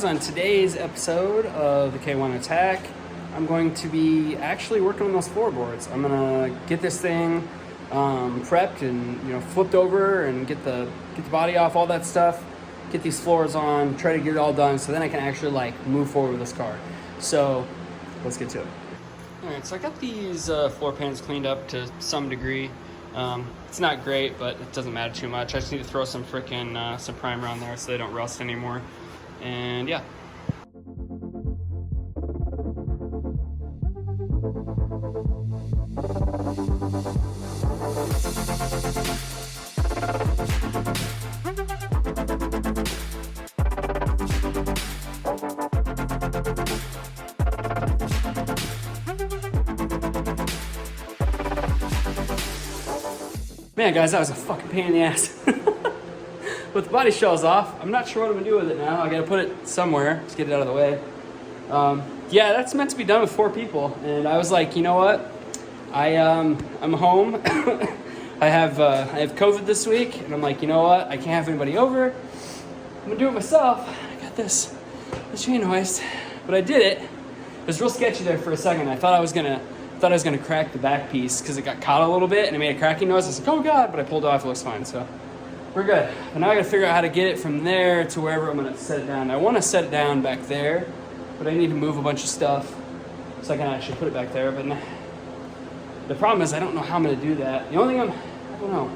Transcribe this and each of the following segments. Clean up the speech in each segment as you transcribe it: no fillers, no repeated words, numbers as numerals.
guys, on today's episode of the K1 Attack, I'm going to be actually working on those floorboards. I'm gonna get this thing prepped and flipped over and get the body off, all that stuff. Get these floors on, try to get it all done, so then I can actually move forward with this car. So let's get to it. All right, so I got these floor pans cleaned up to some degree. It's not great, but it doesn't matter too much. I just need to throw some some primer on there so they don't rust anymore. And yeah. Man, guys, that was a fucking pain in the ass. With the body shells off, I'm not sure what I'm gonna do with it now. I gotta put it somewhere, just get it out of the way. Yeah, that's meant to be done with 4 people. And I was like, you know what? I'm home. I have COVID this week, and I'm like, you know what? I can't have anybody over. I'm gonna do it myself. I got this chain hoist, but I did it. It was real sketchy there for a second. I thought I was gonna crack the back piece because it got caught a little bit and it made a cracking noise. I was like, oh God, but I pulled it off, it looks fine, so we're good. But now I gotta figure out how to get it from there to wherever I'm gonna set it down. I wanna set it down back there, but I need to move a bunch of stuff so I can actually put it back there. But the problem is I don't know how I'm gonna do that. The only thing I don't know.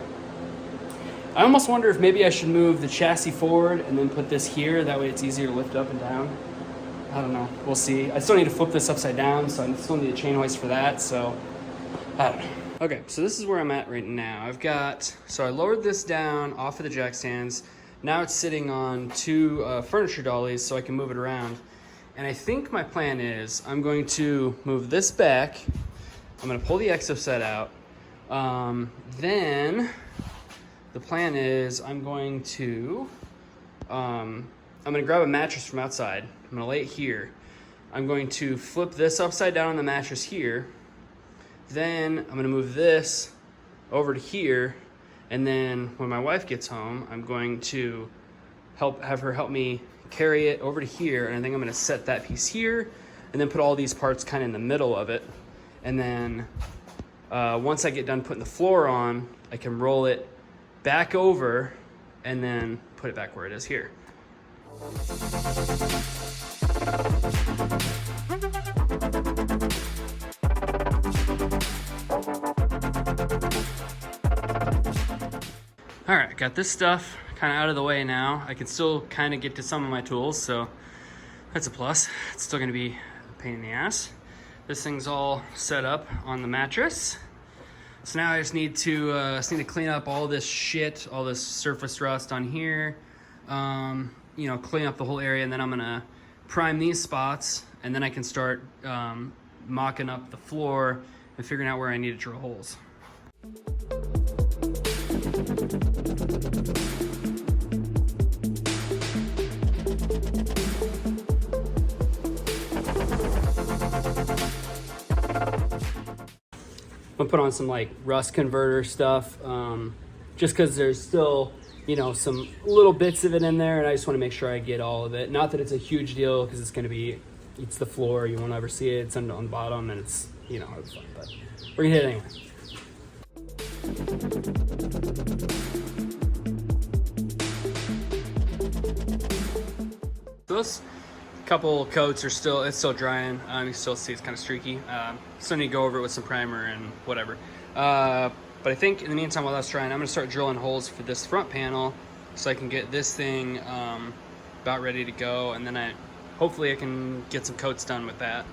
I almost wonder if maybe I should move the chassis forward and then put this here. That way it's easier to lift up and down. I don't know. We'll see. I still need to flip this upside down, so I still need a chain hoist for that, so I don't know. Okay, so this is where I'm at right now. I lowered this down off of the jack stands. Now it's sitting on 2 furniture dollies so I can move it around. And I think my plan is I'm going to move this back. I'm going to pull the exoset out. Then the plan is I'm going to grab a mattress from outside. I'm gonna lay it here. I'm going to flip this upside down on the mattress here. Then I'm gonna move this over to here. And then when my wife gets home, I'm going to have her help me carry it over to here. And I think I'm gonna set that piece here and then put all these parts kind of in the middle of it. And then once I get done putting the floor on, I can roll it back over and then put it back where it is here. All right, got this stuff kind of out of the way now. I can still kind of get to some of my tools, so that's a plus. It's still gonna be a pain in the ass. This thing's all set up on the mattress. So now I just need to clean up all this shit, all this surface rust on here. Clean up the whole area, and then I'm gonna prime these spots, and then I can start mocking up the floor and figuring out where I need to drill holes. I'm gonna put on some rust converter stuff, just because there's still some little bits of it in there, and I just want to make sure I get all of it. Not that it's a huge deal, because it's the floor, you won't ever see it, it's on the bottom, and it's it's fun, but we're gonna hit it anyway. Those couple coats it's still drying. You can still see it's kind of streaky. Still need to go over it with some primer and whatever. But I think in the meantime, while that's drying, I'm gonna start drilling holes for this front panel so I can get this thing about ready to go, and then hopefully I can get some coats done with that.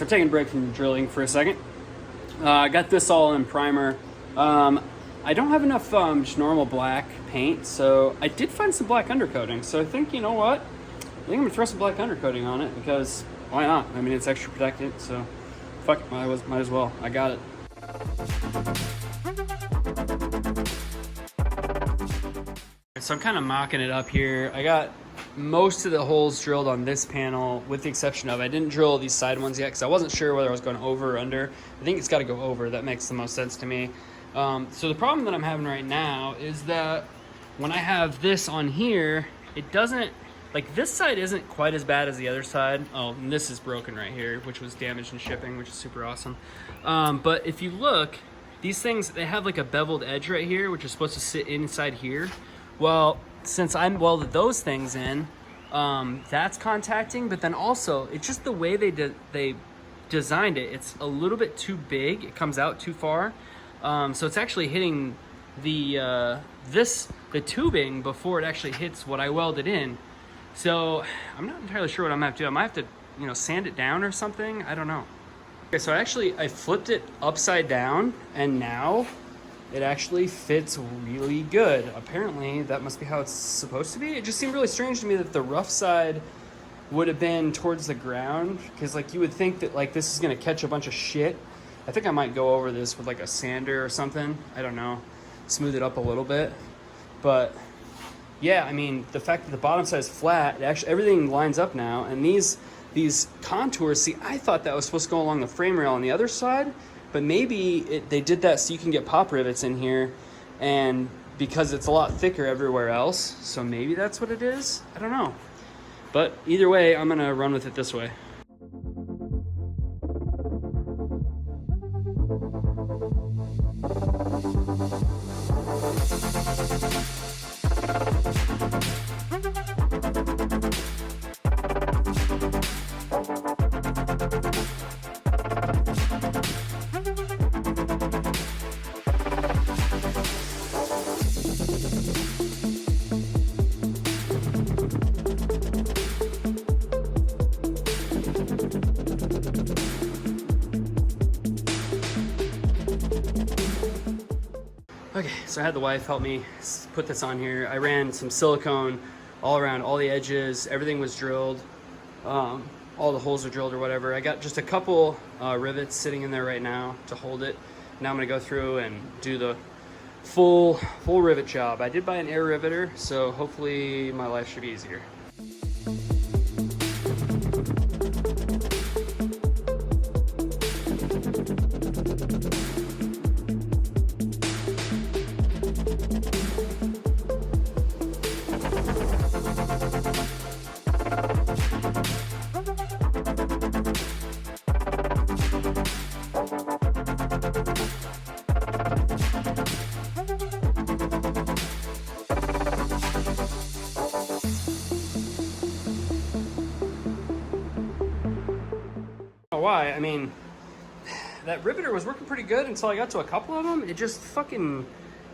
so I'm taking a break from drilling for a second. I got this all in primer. I don't have enough just normal black paint, so I did find some black undercoating. So I think, you know what? I think I'm gonna throw some black undercoating on it because why not? I mean, it's extra protected, so fuck it, might as well. I got it. So I'm kind of mocking it up here. I got most of the holes drilled on this panel, with the exception of I didn't drill these side ones yet because I wasn't sure whether I was going over or under. I think it's got to go over. That makes the most sense to me. So the problem that I'm having right now is that when I have this on here, it doesn't, like this side isn't quite as bad as the other side. Oh, and this is broken right here, which was damaged in shipping, which is super awesome. But if you look, these things, they have like a beveled edge right here, which is supposed to sit inside here. Well, since I'm welded those things in, that's contacting, but then also it's just the way they designed it. It's a little bit too big. It comes out too far. So it's actually hitting the tubing before it actually hits what I welded in. So I'm not entirely sure what I'm gonna have to do. I might have to, you know, sand it down or something. I don't know. Okay, so I flipped it upside down, and now it actually fits really good. Apparently, that must be how it's supposed to be. It just seemed really strange to me that the rough side would have been towards the ground, because like you would think that like this is gonna catch a bunch of shit. I think I might go over this with like a sander or something. I don't know, smooth it up a little bit. But yeah, I mean, the fact that the bottom side is flat, everything lines up now. And these contours, see, I thought that was supposed to go along the frame rail on the other side, but maybe they did that so you can get pop rivets in here, and because it's a lot thicker everywhere else, so maybe that's what it is. I don't know. But either way, I'm gonna run with it this way. Okay, so I had the wife help me put this on here. I ran some silicone all around all the edges. Everything was drilled. All the holes are drilled or whatever. I got just a couple rivets sitting in there right now to hold it. Now I'm gonna go through and do the full rivet job. I did buy an air riveter, so hopefully my life should be easier. Why? I mean, that riveter was working pretty good until I got to a couple of them. It just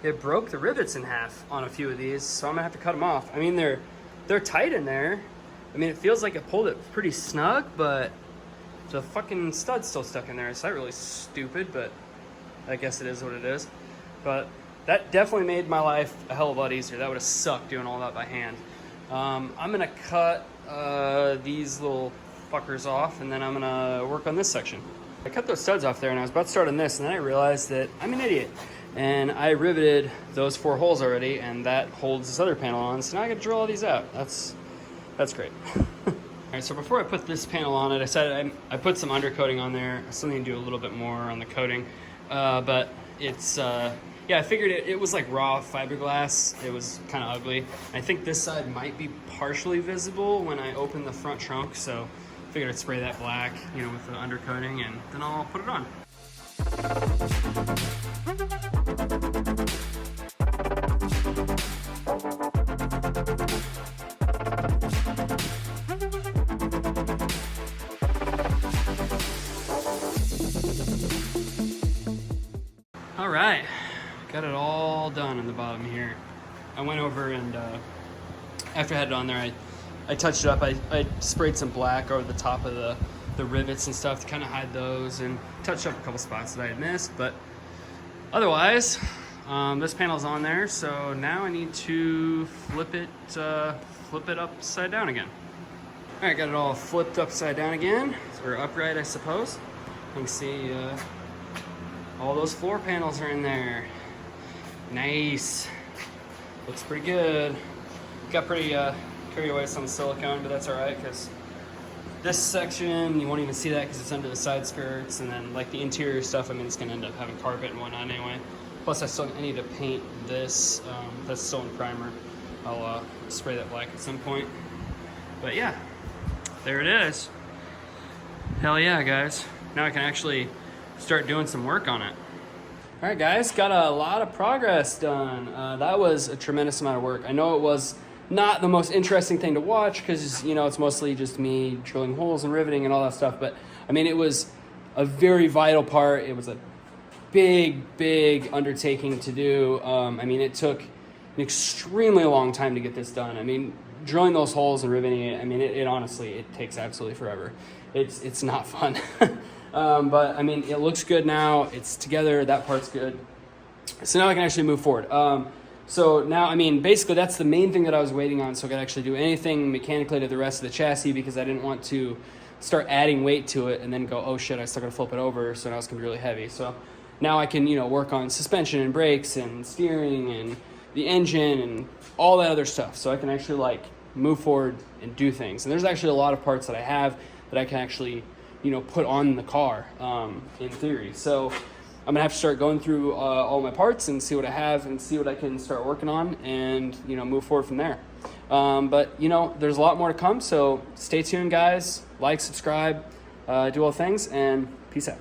it broke the rivets in half on a few of these, so I'm gonna have to cut them off. I mean, they're tight in there. I mean, it feels like it pulled it pretty snug, but the fucking stud's still stuck in there. It's not really stupid, but I guess it is what it is. But that definitely made my life a hell of a lot easier. That would have sucked doing all that by hand. I'm gonna cut these little fuckers off, and then I'm gonna work on this section. I cut those studs off there, and I was about to start on this, and then I realized that I'm an idiot, and I riveted those 4 holes already, and that holds this other panel on, so now I gotta drill all these out. That's great. All right, so before I put this panel on it, I decided I put some undercoating on there. I still need to do a little bit more on the coating, but it's yeah, I figured it was like raw fiberglass. It was kind of ugly. I think this side might be partially visible when I open the front trunk, so I figured I'd spray that black, you know, with the undercoating, and then I'll put it on. All right, got it all done in the bottom here. I went over and after I had it on there, I touched it up. I sprayed some black over the top of the rivets and stuff to kind of hide those and touch up a couple spots that I had missed. But otherwise, this panel's on there, so now I need to flip it upside down again. All right, got it all flipped upside down again, or upright, I suppose. You can see all those floor panels are in there. Nice. Looks pretty good. Got pretty carried away with some silicone, but that's all right, because this section, you won't even see that because it's under the side skirts, and then like the interior stuff, I mean, it's gonna end up having carpet and whatnot anyway. Plus, I need to paint this. That's still in primer. I'll spray that black at some point. But yeah, there it is. Hell yeah, guys. Now I can actually start doing some work on it. All right, guys, got a lot of progress done. That was a tremendous amount of work. I know it was not the most interesting thing to watch because, you know, it's mostly just me drilling holes and riveting and all that stuff. But, I mean, it was a very vital part. It was a big undertaking to do. I mean, it took an extremely long time to get this done. I mean, drilling those holes and riveting it, I mean, it honestly, it takes absolutely forever. It's not fun. But I mean, it looks good now. It's together. That part's good. So now I can actually move forward. So now, I mean, basically that's the main thing that I was waiting on, so I could actually do anything mechanically to the rest of the chassis, because I didn't want to start adding weight to it and then go, oh shit, I still gotta flip it over, so now it's gonna be really heavy. So now I can, you know, work on suspension and brakes and steering and the engine and all that other stuff. So I can actually like move forward and do things. And there's actually a lot of parts that I have that I can actually, you know, put on the car in theory. So I'm gonna have to start going through all my parts and see what I have and see what I can start working on and, you know, move forward from there. But, you know, there's a lot more to come, so stay tuned, guys. Like, subscribe, do all things, and peace out.